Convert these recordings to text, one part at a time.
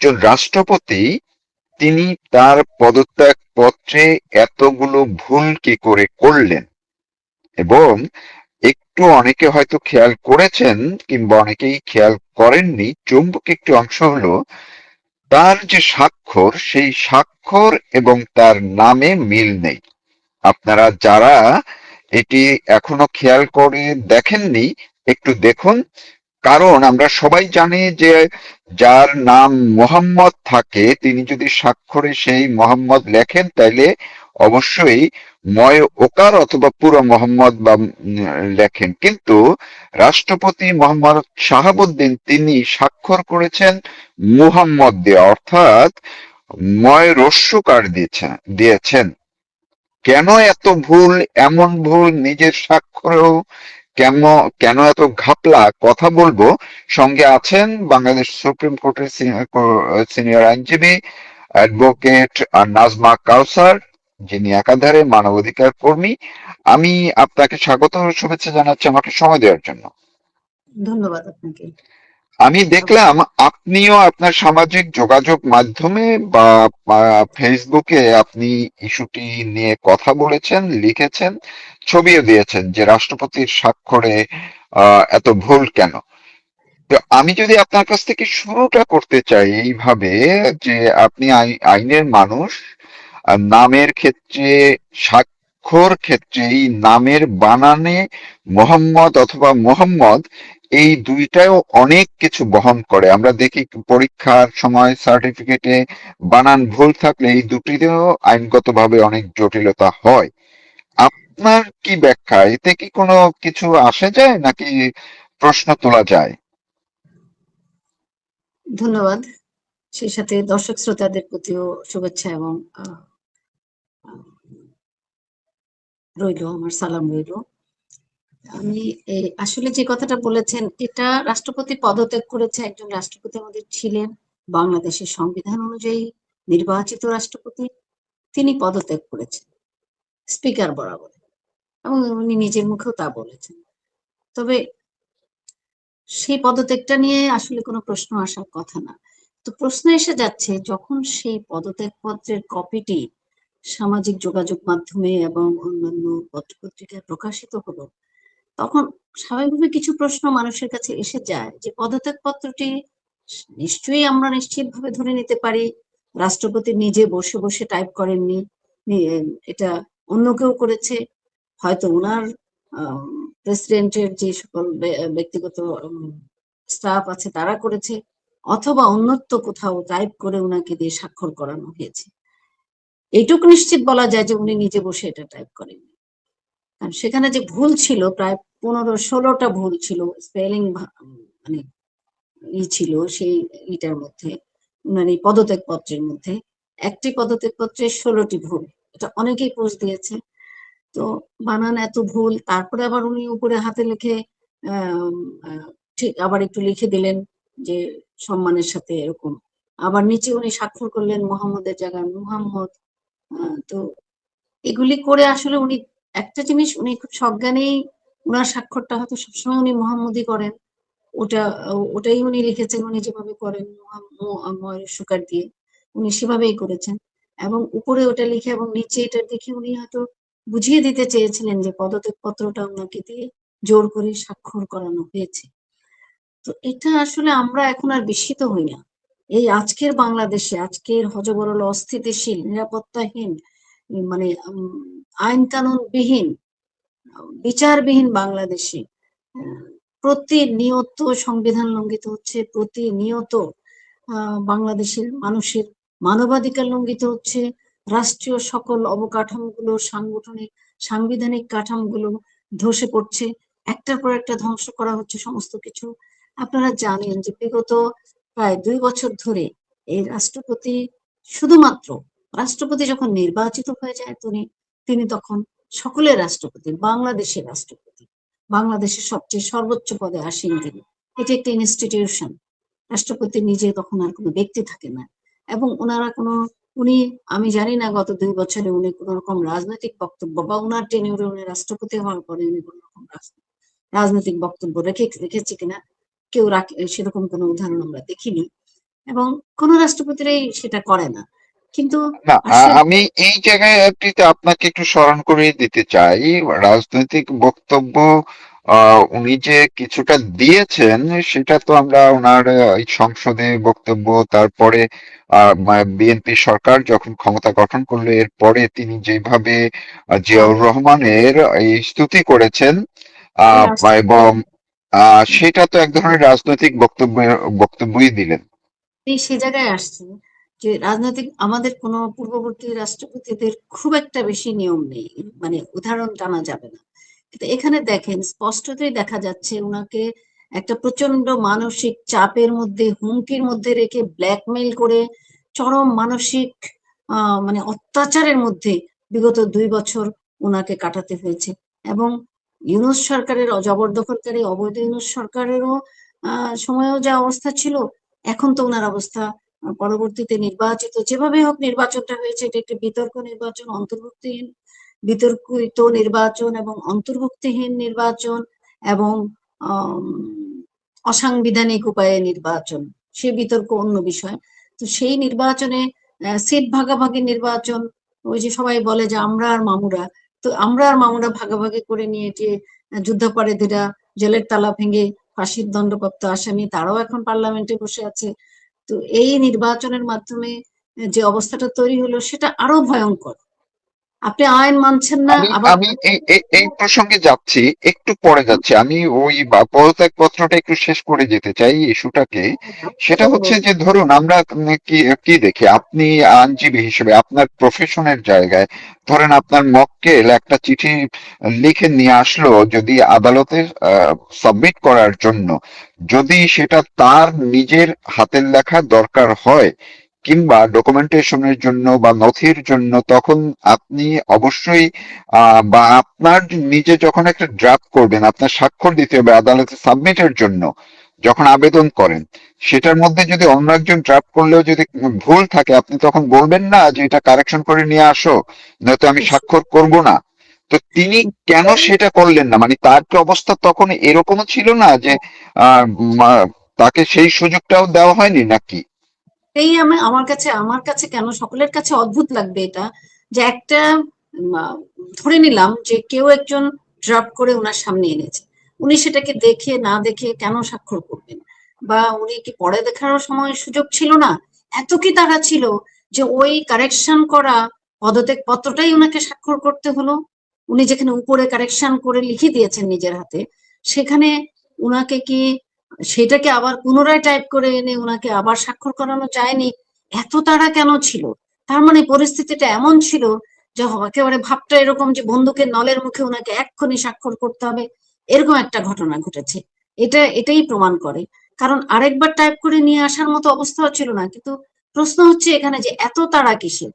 একজন রাষ্ট্রপতি তিনি তার পদত্যাগ পত্রে এতগুলো ভুল কি করে করলেন, এবং একটু অনেকে হয়তো খেয়াল করেছেন কিংবা অনেকেই খেয়াল করেননি, চুম্বক একটি অংশ হলো তার যে স্বাক্ষর, সেই স্বাক্ষর এবং তার নামে মিল নেই। আপনারা যারা এটি এখনো খেয়াল করে দেখেননি, একটু দেখুন। কারণ আমরা সবাই জানি যে যার নাম মোহাম্মদ থাকে তিনি যদি স্বাক্ষরে সেই মোহাম্মদ লেখেন তাইলে অবশ্যই ময় ওকার অথবা পুরো মোহাম্মদ বা লেখেন, কিন্তু রাষ্ট্রপতি মোহাম্মদ শাহাবুদ্দিন তিনি স্বাক্ষর করেছেন মুহাম্মদ দিয়ে, অর্থাৎ ময় রস্যকার দিয়েছেন। কেন এত ভুল? এমন ভুল নিজের স্বাক্ষরেও কেন? কেন এত ঘাপলা? কথা বলবো। সঙ্গে আছেন বাংলাদেশ সুপ্রিম কোর্টের সিনিয়র আইনজীবী অ্যাডভোকেট নাজমা কাউসার, যিনি একাধারে মানবাধিকার কর্মী। আমি আপনাকে স্বাগত ও শুভেচ্ছা জানাচ্ছি আমাকে সময় দেওয়ার জন্য। ধন্যবাদ আপনাকে। আমি দেখলাম আপনিও আপনার সামাজিক যোগাযোগ মাধ্যমে বা ফেসবুকে আপনি ইস্যুটি নিয়ে কথা বলেছেন, লিখেছেন, ছবিও দিয়েছেন যে রাষ্ট্রপতির স্বাক্ষরে এত ভুল কেন। তো আমি যদি আপনার কাছ থেকে শুরুটা করতে চাই এইভাবে, যে আপনি আইনের মানুষ, আর নামের ক্ষেত্রে, স্বাক্ষর ক্ষেত্রে এই নামের বানানে মোহাম্মদ অথবা মোহাম্মদ এই দুইটাও অনেক কিছু বহন করে। আমরা দেখি পরীক্ষার সময় সার্টিফিকেটে বানান ভুল থাকলে এই দুটিতেও আইনগতভাবে অনেক জটিলতা হয়। আপনার কি ব্যাখ্যা? এতে কি কোনো কিছু আসে যায় নাকি প্রশ্ন তোলা যায়? ধন্যবাদ। সেই সাথে দর্শক শ্রোতাদের প্রতিও শুভেচ্ছা এবং রইল, আমার সালাম রইল। আমি আসলে যে কথাটা বলেছেন, এটা রাষ্ট্রপতি পদত্যাগ করেছে, একজন রাষ্ট্রপতি আমাদের ছিলেন বাংলাদেশের সংবিধান অনুযায়ী নির্বাচিত রাষ্ট্রপতি, তিনি পদত্যাগ করেছেন স্পিকার বরাবর, এবং উনি নিজের মুখেও তা বলেছেন। তবে সেই পদত্যাগটা নিয়ে আসলে কোনো প্রশ্ন আসার কথা না। তো প্রশ্ন এসে যাচ্ছে যখন সেই পদত্যাগপত্রের কপিটি সামাজিক যোগাযোগ মাধ্যমে এবং অন্যান্য পত্রপত্রিকায় প্রকাশিত হলো, তখন স্বাভাবিকভাবে কিছু প্রশ্ন মানুষের কাছে এসে যায় যে পদত্যাগপত্রটি নিশ্চয়ই আমরা নিশ্চিতভাবে ধরে নিতে পারি রাষ্ট্রপতি নিজে বসে বসে টাইপ করেননি, এটা অন্য কেউ করেছে, হয়তো ওনার প্রেসিডেন্টের যে সকল ব্যক্তিগত স্টাফ আছে তারা করেছে, অথবা অন্যত্র কোথাও টাইপ করে ওনাকে দিয়ে স্বাক্ষর করানো হয়েছে। এইটুকু নিশ্চিত বলা যায় যে উনি নিজে বসে এটা টাইপ করেননি। কারণ সেখানে যে ভুল ছিল প্রায় 15-16টা ভুল ছিল, স্পেলিং মানে ছিল সেই ইটার মধ্যে, মানে পদত্যাগ পত্রের মধ্যে একটি পদত্যাগ পত্রে 16টি ভুল। এটা অনেকেই পোস্ট দিয়েছে। তো বানান এত ভুল, তারপরে আবার উনি উপরে হাতে লিখে ঠিক আবার একটু লিখে দিলেন যে সম্মানের সাথে এরকম, আবার নিচে উনি স্বাক্ষর করলেন মোহাম্মদের জায়গায় মুহাম্মদ। তো এগুলি করে আসলে উনি একটা জিনিস, উনি খুব সজ্ঞানেই উনার স্বাক্ষরটা হয়তো সবসময় উনি মোহাম্মদই করেন, ওটা ওটাই উনি লিখেছেন, উনি যেভাবে করেন সুকার দিয়ে উনি সেভাবেই করেছেন, এবং উপরে ওটা লিখে এবং নিচে এটা দেখে উনি হয়তো বুঝিয়ে দিতে চেয়েছিলেন যে পদত্যাগ পত্রটা ওনাকে দিয়ে জোর করে স্বাক্ষর করানো হয়েছে। তো এটা আসলে আমরা এখন আর বিস্মিত হই না। এই আজকের বাংলাদেশে, আজকের হযবরল অস্থিতিশীল নিরাপত্তাহীন, মানে আইন কানুন বিহীন, বিচারবিহীন বাংলাদেশে প্রতিনিয়ত সংবিধান লঙ্ঘিত হচ্ছে, প্রতিনিয়ত বাংলাদেশের মানুষের মানবাধিকার লঙ্ঘিত হচ্ছে, রাষ্ট্রীয় সকল অবকাঠামোগুলো, সাংবিধানিক কাঠামোগুলো ধসে পড়ছে, একটার পর একটা ধ্বংস করা হচ্ছে সমস্ত কিছু। আপনারা জানেন যে বিগত প্রায় 2 বছর ধরে এই রাষ্ট্রপতি, শুধুমাত্র রাষ্ট্রপতি যখন নির্বাচিত হয়ে যায় তিনি তখন সকলের রাষ্ট্রপতি, বাংলাদেশের রাষ্ট্রপতি, বাংলাদেশের সবচেয়ে সর্বোচ্চ পদে আসীন তিনি। এটি একটা ইনস্টিটিউশন। রাষ্ট্রপতি নিজে তখন আর কোনো ব্যক্তি থাকে না, এবং ওনারা উনি, আমি জানি না গত 2 বছরে উনি কোন রকম রাজনৈতিক বক্তব্য বা উনার টেনিউরে উনি রাষ্ট্রপতি হওয়ার পরে উনি কোন রকম রাজনৈতিক বক্তব্য রেখেছে কিনা, কেউ সেরকম কোনো উদাহরণ আমরা দেখিনি। এবং কোন রাষ্ট্রপতিরাই সেটা করে না। কিন্তু না, আসলে আমি এই জায়গাটিতে আপনাকে একটু স্মরণ করিয়ে দিতে চাই। রাজনৈতিক বক্তব্য উনি যে কিছুটা দিয়েছেন, সেটা তো আমরা ওনার এই সংসদে বক্তব্য, তারপরে বিএনপি সরকার যখন ক্ষমতা গঠন করলো এরপরে তিনি যেভাবে জিয়াউর রহমানের এই স্তুতি করেছেন, এই আহ, আসছে এবং সেটা তো এক ধরনের রাজনৈতিক বক্তব্যই দিলেন। এই সে জায়গায় আসছে যে রাজনৈতিক আমাদের কোনো পূর্ববর্তী রাষ্ট্রপতিদের খুব একটা বেশি নিয়ম নেই, মানে উদাহরণ টানা যাবে না। কিন্তু এখানে দেখেন স্পষ্টতই দেখা যাচ্ছে উনাকে একটা প্রচন্ড মানসিক চাপের মধ্যে, হুমকির মধ্যে রেখে ব্ল্যাকমেইল করে চরম মানসিক মানে অত্যাচারের মধ্যে বিগত 2 বছর উনাকে কাটাতে হয়েছে। এবং ইউনূস সরকারের জবরদখলকারী অবৈধ ইউনূস সরকারেরও সময়েও যা অবস্থা ছিল, এখন তো ওনার অবস্থা পরবর্তীতে নির্বাচিত যেভাবে হোক নির্বাচনটা হয়েছে, এটা একটি বিতর্ক নির্বাচন, অন্তর্ভুক্তিহীন বিতর্কিত নির্বাচন এবং অন্তর্ভুক্তিহীন নির্বাচন এবং আম, অসাংবিধানিক উপায়ে নির্বাচন, সে বিতর্ক অন্য বিষয়। তো সেই নির্বাচনে সিট ভাগাভাগি নির্বাচন, ওই যে সবাই বলে যে আমরা আর মামুরা, তো আমরা আর মামুরা ভাগাভাগি করে নিয়ে যে যুদ্ধাপরাধীরা জেলের তালা ভেঙে ফাঁসির দণ্ডপ্রাপ্ত আসামি তারাও এখন পার্লামেন্টে বসে আছে। তো এই নির্বাচনের মাধ্যমে যে অবস্থাটা তৈরি হলো সেটা আরো ভয়ঙ্কর। আপনি আইন মানছেন না, আমি আবার আমি এই প্রসঙ্গে যাচ্ছি, একটু পরে যাচ্ছি। আমি ওই পদত্যাগ পত্রটা একটু শেষ করে যেতে চাই ইস্যুটাকে। সেটা বলবো। হচ্ছে যে ধরুন আমরা কি কি দেখি, আপনি আইনজীবী হিসেবে আপনার প্রফেশনের জায়গায় ধরেন আপনার মক্কেল একটা চিঠি লিখে নিয়ে আসলো যদি আদালতে সাবমিট করার জন্য, যদি সেটা তার নিজের হাতের লেখা দরকার হয় কিংবা ডকুমেন্টেশনের জন্য বা নথির জন্য, তখন আপনি অবশ্যই বা আপনার নিজে যখন একটা ড্রাফট করবেন, আপনার স্বাক্ষর দিতে হবে আদালতে সাবমিটের জন্য যখন আবেদন করেন, সেটার মধ্যে যদি অন্য একজন ড্রাফট করলেও যদি ভুল থাকে, আপনি তখন বলবেন না যে এটা কারেকশন করে নিয়ে আসো, নয়তো আমি স্বাক্ষর করব না। তো তিনি কেন সেটা করলেন না? মানে তার কি অবস্থা তখন এরকমও ছিল না যে তাকে সেই সুযোগটাও দেওয়া হয়নি নাকি? এই আমি আমার কাছে কেন সকলের কাছে অদ্ভুত লাগবে এটা, যে একটা উম, আহ, ধরে নিলাম যে কেউ একজন ড্রাফট করে ওনার সামনে এনেছে, উনি সেটাকে দেখে না দেখে কেন স্বাক্ষর করবেন? বা উনি কি পরে দেখারও সময় সুযোগ ছিল না? এত কি তাড়া ছিল যে ওই কারেকশন করা পদত্যাগ পত্রটাই ওনাকে স্বাক্ষর করতে হলো? উনি যেখানে উপরে কারেকশন করে লিখে দিয়েছেন নিজের হাতে, সেখানে উনাকে কি সেটাকে আবার পুনরায় টাইপ করে এনে উনাকে আবার স্বাক্ষর করানো যায়নি? এত তাড়া কেন ছিল? তার মানে পরিস্থিতিটা এমন ছিল যে একেবারে ভাবটা এরকম যে বন্দুকের নলের মুখে উনাকে এক্ষুনি স্বাক্ষর করতে হবে, এরকম একটা ঘটনা ঘটেছে। এটাই প্রমাণ করে। কারণ আরেকবার টাইপ করে নিয়ে আসার মতো অবস্থাও ছিল না। কিন্তু প্রশ্ন হচ্ছে এখানে যে এত তাড়া কিসের?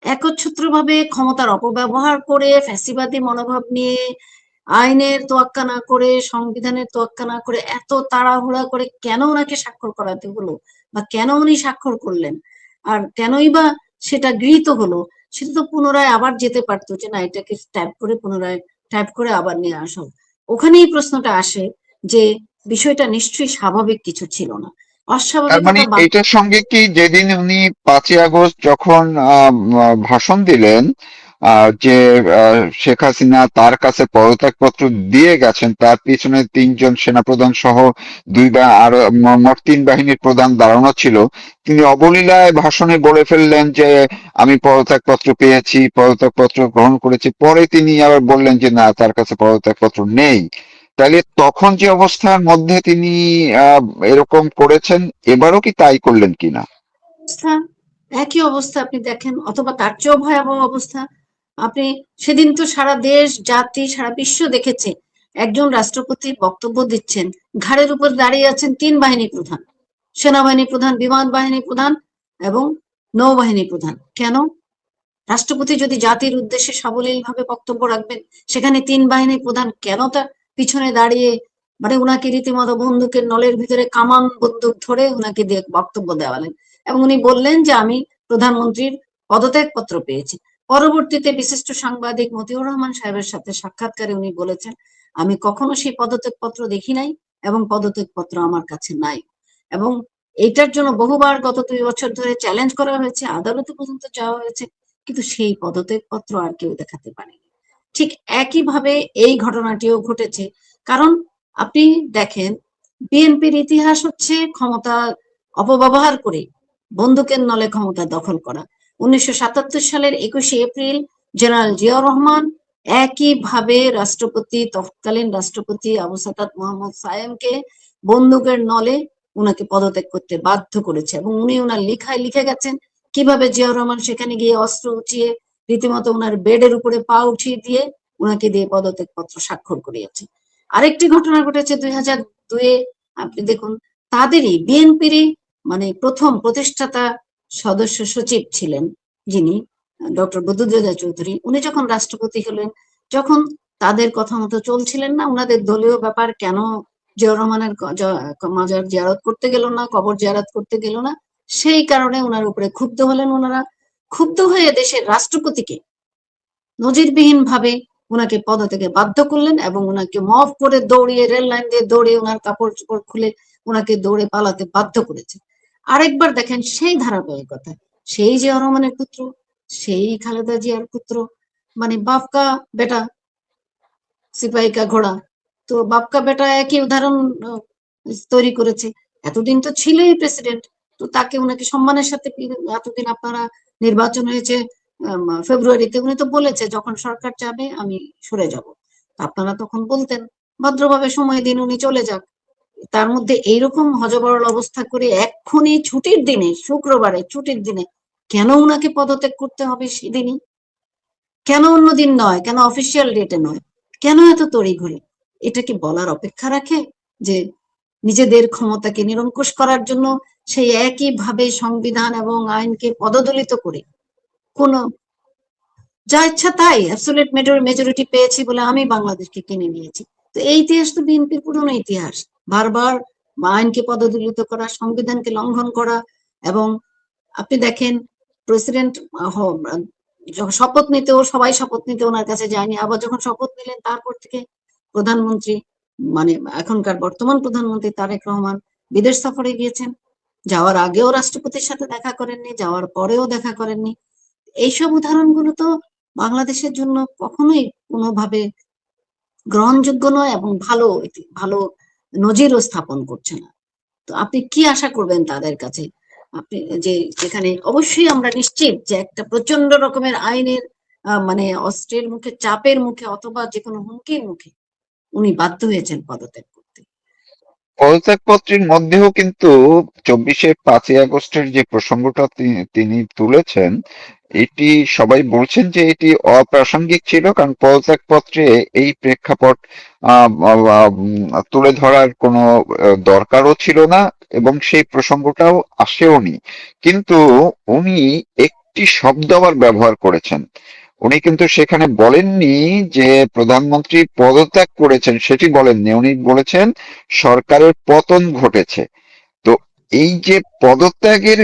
একচ্ছত্রভাবে ক্ষমতার অপব্যবহার করে ফ্যাসিবাদী মনোভাব নিয়ে আইনের তোয়াক্কা না করে, সংবিধানের তোয়াক্কা না করে এত তাড়াহুড়া করে কেন ওনাকে স্বাক্ষর করাতে হলো, বা কেন উনি স্বাক্ষর করলেন, আর কেনই বা সেটা গৃহীত হলো? সেটা তো পুনরায় আবার যেতে পারতো যে না এটাকে টাইপ করে পুনরায় টাইপ করে আবার নিয়ে আসো। ওখানেই প্রশ্নটা আসে যে বিষয়টা নিশ্চয়ই স্বাভাবিক কিছু ছিল না, তার মানে অস্বাভাবিকতা এটার সঙ্গে কি যেদিন উনি 5ই আগস্ট যখন ভাষণ দিলেন, যে শেখ হাসিনা তার কাছে পদত্যাগপত্র দিয়ে গেছেন, তার পিছনে 3জন সেনাপ্রধান সহ দুই বা আরো মোট 3 বাহিনীর প্রধান দাঁড়ানো ছিল, তিনি অবলীলায় ভাষণে বলে ফেললেন যে আমি পদত্যাগপত্র পেয়েছি, পদত্যাগপত্র গ্রহণ করেছি। পরে তিনি আবার বললেন যে না, তার কাছে পদত্যাগপত্র নেই। তাহলে তখন যে অবস্থার মধ্যে তিনি আহ এরকম করেছেন, এবারও কি তাই করলেন কিনা? অবস্থা, একই অবস্থা আপনি দেখেন, অথবা তার চেয়েও ভয়াবহ অবস্থা। আপনি সেদিন তো সারা দেশ জাতি সারা বিশ্ব দেখেছে একজন রাষ্ট্রপতি বক্তব্য দিচ্ছেন, ঘাড়ের উপর দাঁড়িয়ে আছেন 3 বাহিনী প্রধান, সেনাবাহিনী প্রধান, বিমান বাহিনী প্রধান এবং নৌবাহিনী প্রধান। কেন? রাষ্ট্রপতি যদি জাতির উদ্দেশ্যে সাবলীল ভাবে বক্তব্য রাখবেন, সেখানে 3 বাহিনী প্রধান কেন তার পিছনে দাঁড়িয়ে, মানে উনাকে রীতিমতো বন্দুকের নলের ভিতরে কামান বন্দুক ধরে উনাকে দিয়ে বক্তব্য দেওয়ালেন এবং উনি বললেন যে আমি প্রধানমন্ত্রীর পদত্যাগ পত্র পেয়েছি। পরবর্তীতে বিশিষ্ট সাংবাদিক মতিউর রহমান সাহেবের সাথে সাক্ষাৎকারে উনি বলেছেন আমি কখনো সেই পদত্যাগ পত্র দেখি নাই এবং পদত্যাগ পত্র আমার কাছে নাই। এবং এইটার জন্য বহুবার গত 2 বছর ধরে চ্যালেঞ্জ করা হয়েছে, আদালতে পর্যন্ত যাওয়া হয়েছে, কিন্তু সেই পদত্যাগ পত্র আর কেউ দেখাতে পারেনি। ঠিক একইভাবে এই ঘটনাটিও ঘটেছে। কারণ আপনি দেখেন, বিএনপির ইতিহাস হচ্ছে ক্ষমতা অপব্যবহার করে বন্দুকের নলে ক্ষমতা দখল করা। 1977 সালের 21শে এপ্রিল জেনারেল জিয়াউর রহমান একইভাবে তৎকালীন রাষ্ট্রপতি আবু সাদাত মোহাম্মদ সায়েমকে বন্দুকের নলে উনাকে পদত্যাগ করতে বাধ্য করেছে, এবং উনি ওনার লেখায় লিখে গেছেন কিভাবে জিয়াউর রহমান সেখানে গিয়ে অস্ত্র উঁচিয়ে রীতিমতো ওনার বেডের উপরে পা উঠিয়ে দিয়ে ওনাকে দিয়ে পদত্যাগ পত্র স্বাক্ষর করিয়েছে। আরেকটি ঘটনা ঘটেছে 2002-এ। আপনি দেখুন, তাদেরই বিএনপিরই মানে প্রথম প্রতিষ্ঠাতা সদস্য সচিব ছিলেন যিনি, ডক্টর বদরুদ্দোজা চৌধুরী, উনি যখন রাষ্ট্রপতি হলেন, যখন তাদের কথা মতো চলছিলেন না, ওনাদের দলীয় ব্যাপার কেন জিয়াউর রহমানের মাজার জিয়ারত করতে গেল না, কবর জিয়ারত করতে গেল না, সেই কারণে ওনার উপরে ক্ষুব্ধ হলেন। ওনারা ক্ষুব্ধ হয়ে দেশের রাষ্ট্রপতিকে নজিরবিহীন ভাবে ওনাকে পদত্যাগে বাধ্য করলেন, এবং ওনাকে মফ করে দৌড়িয়ে রেল লাইন দিয়ে দৌড়িয়ে ওনার কাপড় চোপড় খুলে ওনাকে দৌড়ে পালাতে বাধ্য করেছে। আরেকবার দেখেন সেই ধারাবাহিকতা, সেই জিয়াউর রহমানের পুত্র, সেই খালেদা জিয়ার পুত্র, মানে বাপকা বেটা সিপাহী কা ঘোড়া। তো বাপকা বেটা একই উদাহরণ তৈরি করেছে। এতদিন তো ছিলই প্রেসিডেন্ট, তো তাকে ওনাকে সম্মানের সাথে এতদিন আপনারা, নির্বাচন হয়েছে ফেব্রুয়ারিতে, উনি তো বলেছে যখন সরকার যাবে আমি সরে যাব, আপনারা তখন বলতেন ভদ্রভাবে সময় দিন, উনি চলে যাক। তার মধ্যে এইরকম হযবরল অবস্থা করে এক্ষুনি ছুটির দিনে, শুক্রবারে ছুটির দিনে কেন উনাকে পদত্যাগ করতে হবে সেদিনই? কেন অন্যদিন নয়? কেন অফিসিয়াল ডেটে নয়? কেন এত তড়িঘড়ি? এটা কি বলার অপেক্ষা রাখে যে নিজেদের ক্ষমতাকে নিরঙ্কুশ করার জন্য সেই একইভাবে সংবিধান এবং আইনকে পদদলিত করে কোন যা ইচ্ছা তাই অ্যাবসলিউট মেজরিটি পেয়েছি বলে আমি বাংলাদেশকে কিনে নিয়েছি? তো এই ইতিহাস তো বিএনপির পুরনো ইতিহাস। বারবার আইনকে পদদলিত করা, সংবিধানকে লঙ্ঘন করা। এবং আপনি দেখেন, প্রেসিডেন্ট যখন শপথ নিতেও সবাই শপথ নিতে ওনার কাছে যায়নি, আবার যখন শপথ নিলেন তারপর থেকে প্রধানমন্ত্রী, মানে এখনকার বর্তমান প্রধানমন্ত্রী তারেক রহমান বিদেশ সফরে গিয়েছেন। যাওয়ার আগেও রাষ্ট্রপতির সাথে দেখা করেননি, যাওয়ার পরেও দেখা করেননি। এইসব উদাহরণগুলো তো বাংলাদেশের জন্য কখনোই কোনোভাবে গ্রহণযোগ্য নয়, এবং ভালো নজিরও স্থাপন করছে না। তো আপনি কি আশা করবেন তাদের কাছে? আপনি যে, যেখানে অবশ্যই আমরা নিশ্চিত যে একটা প্রচন্ড রকমের আইনের মানে অস্ত্রের মুখে, চাপের মুখে, অথবা যে কোনো হুমকির মুখে উনি বাধ্য হয়েছেন পদত্যাগ করতে। পদত্যাগপত্রের মধ্যেও কিন্তু 5ই আগস্টের যে প্রসঙ্গটা তিনি তুলেছেন, এটি সবাই বলছেন যে এটি অপ্রাসঙ্গিক ছিল, কারণ পদত্যাগপত্রে এই প্রেক্ষাপট তুলে ধরার কোনো দরকারও ছিল না, এবং সেই প্রসঙ্গটাও আসেওনি। কিন্তু উনি একটি শব্দ আবার ব্যবহার করেছেন। উনি কিন্তু সেখানে বলেননি যে প্রধানমন্ত্রী পদত্যাগ করেছেন, সেটি বলেননি। উনি বলেছেন সরকারের পতন ঘটেছে। তো এই যে পদত্যাগের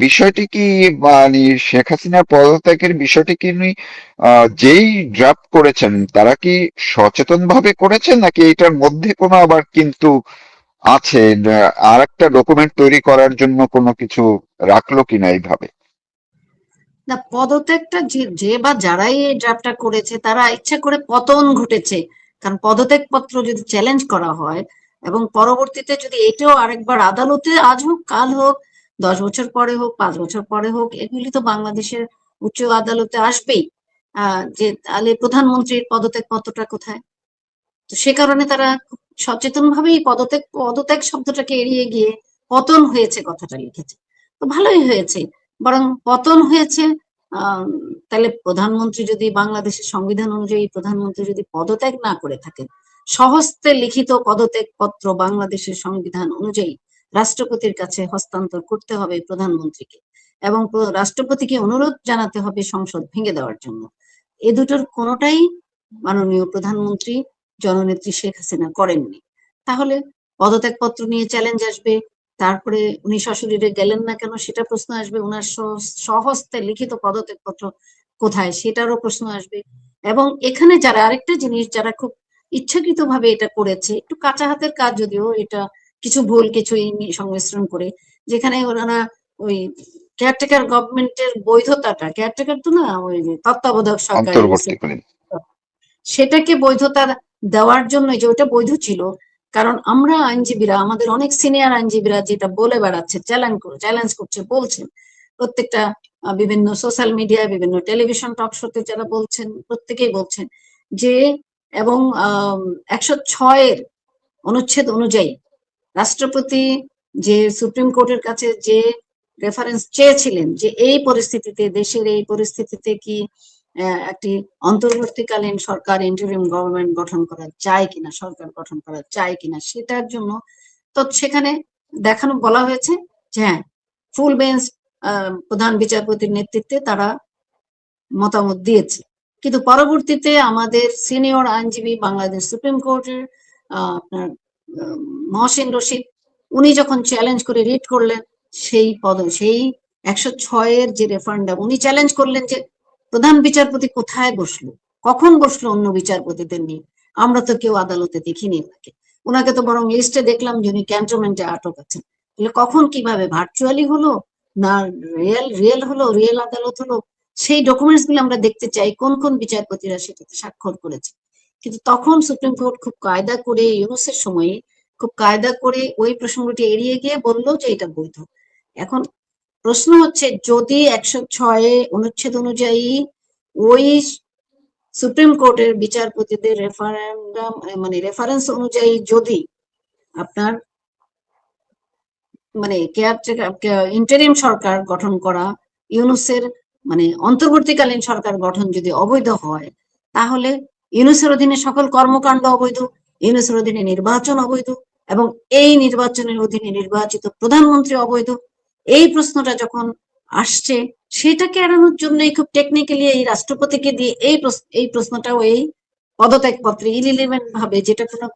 বিষয়টি কি, মানে শেখ হাসিনার পদত্যাগের বিষয়টি কি উনি যেই ড্রাফট করেছেন তারা কি সচেতন ভাবে করেছেন, নাকি এটার মধ্যে কোনো আবার কিন্তু আছে, আর একটা ডকুমেন্ট তৈরি করার জন্য কোনো কিছু রাখলো কিনা এইভাবে? না, পদত্যাগটা যে বা যারাই এই ড্রাফটটা করেছে তারা ইচ্ছা করে পতন ঘটেছে। কারণ পদত্যাগ পত্র যদি চ্যালেঞ্জ করা হয়, এবং পরবর্তীতে যদি এটাও আরেকবার আদালতে, আজ হোক কাল হোক, 10 বছর পরে হোক, 5 বছর পরে হোক, এগুলি তো বাংলাদেশের উচ্চ আদালতে আসবেই। যে তাহলে প্রধানমন্ত্রীর পদত্যাগ পত্রটা কোথায়? তো সে কারণে তারা খুব সচেতন ভাবেই পদত্যাগ পদত্যাগ শব্দটাকে এড়িয়ে গিয়ে পতন হয়েছে কথাটা লিখেছে। তো ভালোই হয়েছে। বরং পতন হয়েছে, আহ তাহলে প্রধানমন্ত্রী যদি, বাংলাদেশের সংবিধান অনুযায়ী প্রধানমন্ত্রী যদি পদত্যাগ না করে থাকেন, স্বহস্তে লিখিত পদত্যাগ পত্র বাংলাদেশের সংবিধান অনুযায়ী রাষ্ট্রপতির কাছে হস্তান্তর করতে হবে প্রধানমন্ত্রীকে, এবং রাষ্ট্রপতিকে অনুরোধ জানাতে হবে সংসদ ভেঙে দেওয়ার জন্য। এ দুটোর কোনোটাই মাননীয় প্রধানমন্ত্রী জননেত্রী শেখ হাসিনা করেননি। তাহলে পদত্যাগপত্র নিয়ে চ্যালেঞ্জ আসবে, তারপরে উনি সশরীরে গেলেন না কেন সেটা প্রশ্ন আসবে, উনার স্বহস্তে লিখিত পদত্যাগপত্র কোথায় সেটারও প্রশ্ন আসবে। এবং এখানে যারা, আরেকটা জিনিস, যারা খুব ইচ্ছাকৃত ভাবে এটা করেছে, একটু কাঁচা হাতের কাজ যদিও এটা, কিছু ভুল কিছু সংমিশ্রণ করে যেখানে ওনারা ওই কেয়ারটেকার গভর্নমেন্টের বৈধতাটা, কেয়ারটেকার তো না, ওই যে তত্ত্বাবধায়ক সরকার ইউনুসের, অন্তর্বর্তীকালীন। সেটাকে বৈধতা দেওয়ার জন্য, যে ওটা বৈধ ছিল, কারণ আমরা আইনজীবীরা, আমাদের অনেক সিনিয়র আইনজীবীরা যেটা বলে বেড়াচ্ছে, চ্যালেঞ্জ করছে, বলছেন প্রত্যেকটা বিভিন্ন সোশ্যাল মিডিয়ায়, বিভিন্ন টেলিভিশন টক শোতে যারা বলছেন, প্রত্যেকেই বলছেন যে, এবং 106-এর অনুচ্ছেদ অনুযায়ী রাষ্ট্রপতি যে সুপ্রিম কোর্টের কাছে যে রেফারেন্স চেয়েছিলেন, যে এই পরিস্থিতিতে, দেশের এই পরিস্থিতিতে কি একটি অন্তর্বর্তীকালীন সরকার, ইন্টারিম গভর্নমেন্ট গঠন করা যায় কিনা, সরকার গঠন করা যায় কিনা, সেটার জন্য তো সেখানে বলা হয়েছে যে হ্যাঁ, ফুল বেঞ্চ প্রধান বিচারপতির নেতৃত্বে তারা মতামত দিয়েছে। কিন্তু পরবর্তীতে আমাদের সিনিয়র আইনজীবী, বাংলাদেশ সুপ্রিম কোর্টের আপনার মহসিন রশিদ, উনি যখন চ্যালেঞ্জ করে রিট করলেন সেই 106-এর যে রেফারেন্ডাম, উনি চ্যালেঞ্জ করলেন যে প্রধান বিচারপতি কোথায় বসলো, কখন বসলো অন্য বিচারপতিদের নিয়ে, আমরা তো কেউ আদালতে দেখিনি ওনাকে। ওনাকে তো বরং লিস্টে দেখলাম যে উনি ক্যান্টনমেন্টে আটক আছেন। তাহলে কখন, কিভাবে, ভার্চুয়ালি হলো না রিয়েল হলো, রিয়েল আদালত হলো, সেই ডকুমেন্টস গুলো আমরা দেখতে চাই, কোন কোন বিচারপতিরা সেটাতে স্বাক্ষর করেছে। কিন্তু তখন সুপ্রিম কোর্ট খুব কায়দা করে, ইউনুসের সময়ে খুব কায়দা করে ওই প্রসঙ্গটি এড়িয়ে গিয়ে বললো যে এটা বৈধ। এখন প্রশ্ন হচ্ছে, যদি 106 অনুচ্ছেদ অনুযায়ী ওই সুপ্রিম কোর্টের বিচারপতিদের রেফারেন্ডাম, মানে রেফারেন্স অনুযায়ী যদি আপনার মানে ইন্টারিম সরকার গঠন করা, ইউনুসের মানে অন্তর্বর্তীকালীন সরকার গঠন যদি অবৈধ হয়, তাহলে ইউনুসের অধীনে সকল কর্মকাণ্ড অবৈধ, ইউনুসের অধীনে নির্বাচন অবৈধ, এবং এই নির্বাচনের অধীনে নির্বাচিত প্রধানমন্ত্রী অবৈধ। এই প্রশ্নটা যখন আসছে, সেটাকে এড়ানোর জন্য খুব টেকনিক্যালি এই রাষ্ট্রপতিকে দিয়ে এই প্রশ্নটাও এই পদত্যাগ পত্রে ইরিলিভেন্ট ভাবে, যেটা কোনো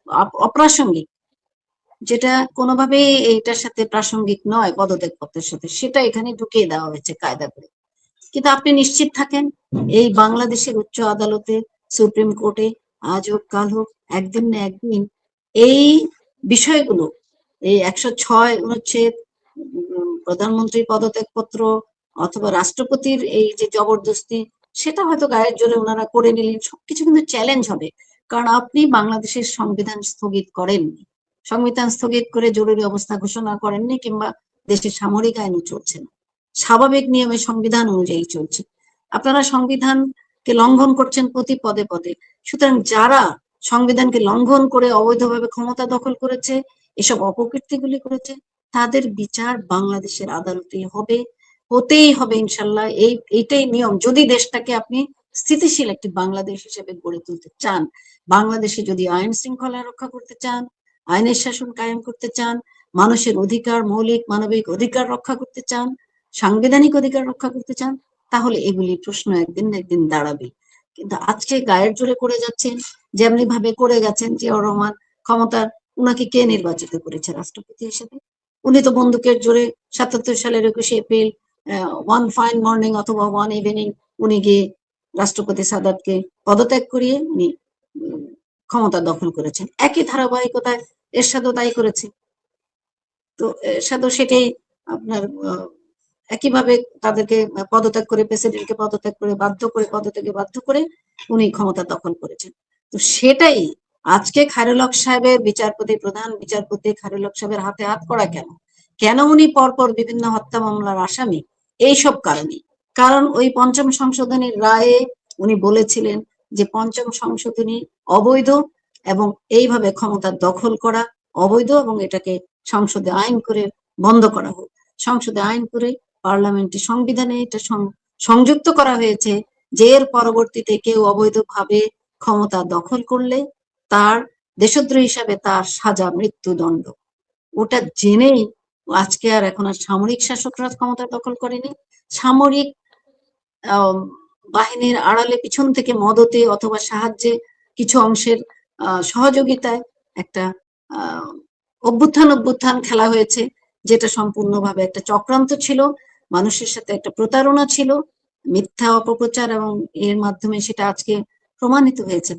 অপ্রাসঙ্গিক, যেটা কোনোভাবেই এইটার সাথে প্রাসঙ্গিক নয় পদত্যাগ পত্রের সাথে, সেটা এখানে ঢুকিয়ে দেওয়া হয়েছে কায়দা করে। কিন্তু আপনি নিশ্চিত থাকেন, এই বাংলাদেশের উচ্চ আদালতে, সুপ্রিম কোর্টে আজ হোক কাল হোক, একদিন না একদিন এই বিষয়গুলো, এই 106 অনুচ্ছেদ, প্রধানমন্ত্রীর পদত্যাগপত্র, অথবা রাষ্ট্রপতির এই যে জবরদস্তি, সেটা হয়তো গায়ের জোরে ওনারা করে নিলেন, সবকিছু কিন্তু চ্যালেঞ্জ হবে। কারণ আপনি বাংলাদেশের সংবিধান স্থগিত করেননি, সংবিধান স্থগিত করে জরুরি অবস্থা ঘোষণা করেননি, কিংবা দেশের সামরিক আইনও চলছে না, স্বাভাবিক নিয়মে সংবিধান অনুযায়ী চলছে। আপনারা সংবিধানকে লঙ্ঘন করছেন প্রতি পদে পদে। সুতরাং যারা সংবিধানকে লঙ্ঘন করে অবৈধভাবে ক্ষমতা দখল করেছে, এসব অপকীর্তিগুলি করেছে, তাদের বিচার বাংলাদেশের আদালতেই হবে, হতেই হবে ইনশাল্লাহ। এইটাই নিয়ম, যদি দেশটাকে আপনি স্থিতিশীল একটি বাংলাদেশ হিসেবে গড়ে তুলতে চান, বাংলাদেশে যদি আইন শৃঙ্খলা রক্ষা করতে চান, আইনের শাসন কায়েম করতে চান, মানুষের অধিকার, মৌলিক মানবিক অধিকার রক্ষা করতে চান, সাংবিধানিক অধিকার রক্ষা করতে চান, তাহলে এগুলি প্রশ্ন একদিন না একদিন দাঁড়াবে। কিন্তু আজকে গায়ের জোরে করে যাচ্ছেন, যেমনি ভাবে করে গেছেন জিয়াউর রহমান ক্ষমতার, উনাকে কে নির্বাচিত করেছে রাষ্ট্রপতি হিসেবে? উনি তো বন্দুকের জোরে 77 সালের 21শে এপ্রিল ওয়ান ফাইন মর্নিং অথবা ওয়ান ইভিনিং উনি গিয়ে রাষ্ট্রপতি সাদাতকে পদত্যাগ করিয়ে উনি ক্ষমতা দখল করেছেন। একই ধারাবাহিকতায় এরশাদও তাই করেছে। তো এরশাদও সেটাই আপনার একইভাবে তাদেরকে পদত্যাগ করে, প্রেসিডেন্টকে পদত্যাগ করে পদত্যাগে বাধ্য করে উনি ক্ষমতা দখল করেছেন। তো সেটাই আজকে খায়রুল হক সাহেবের বিচারপতি, প্রধান বিচারপতি খায়রুল হক সাহেবের হাতে হাত করা কেন? কেন উনি পরপর বিভিন্ন হত্যা মামলার আসামি? এইসব কারণে। কারণ ওই পঞ্চম সংশোধনীর রায়ে উনি বলেছিলেন যে পঞ্চম সংশোধনী অবৈধ, এবং এইভাবে ক্ষমতা দখল করা অবৈধ, এবং এটাকে সংসদে আইন করে বন্ধ করা হোক। সংসদে আইন করে পার্লামেন্টে সংবিধানে এটা সংযুক্ত করা হয়েছে যে এর পরবর্তীতে কেউ অবৈধভাবে ক্ষমতা দখল করলে তার দেশদ্রোহী হিসাবে তার সাজা মৃত্যুদণ্ড। ওটা জেনেই আজকে আর এখন আর সামরিক শাসকরা ক্ষমতা দখল করেনি, সামরিক বাহিনীর আড়ালে পিছন থেকে মদতে অথবা সাহায্যে কিছু অংশের সহযোগিতায় একটা অভ্যুত্থান খেলা হয়েছে, যেটা সম্পূর্ণভাবে একটা চক্রান্ত ছিল, মানুষের সাথে একটা প্রতারণা ছিল, মিথ্যা অপপ্রচার, এবং এর মাধ্যমে সেটা আজকে প্রমাণিত হয়েছে।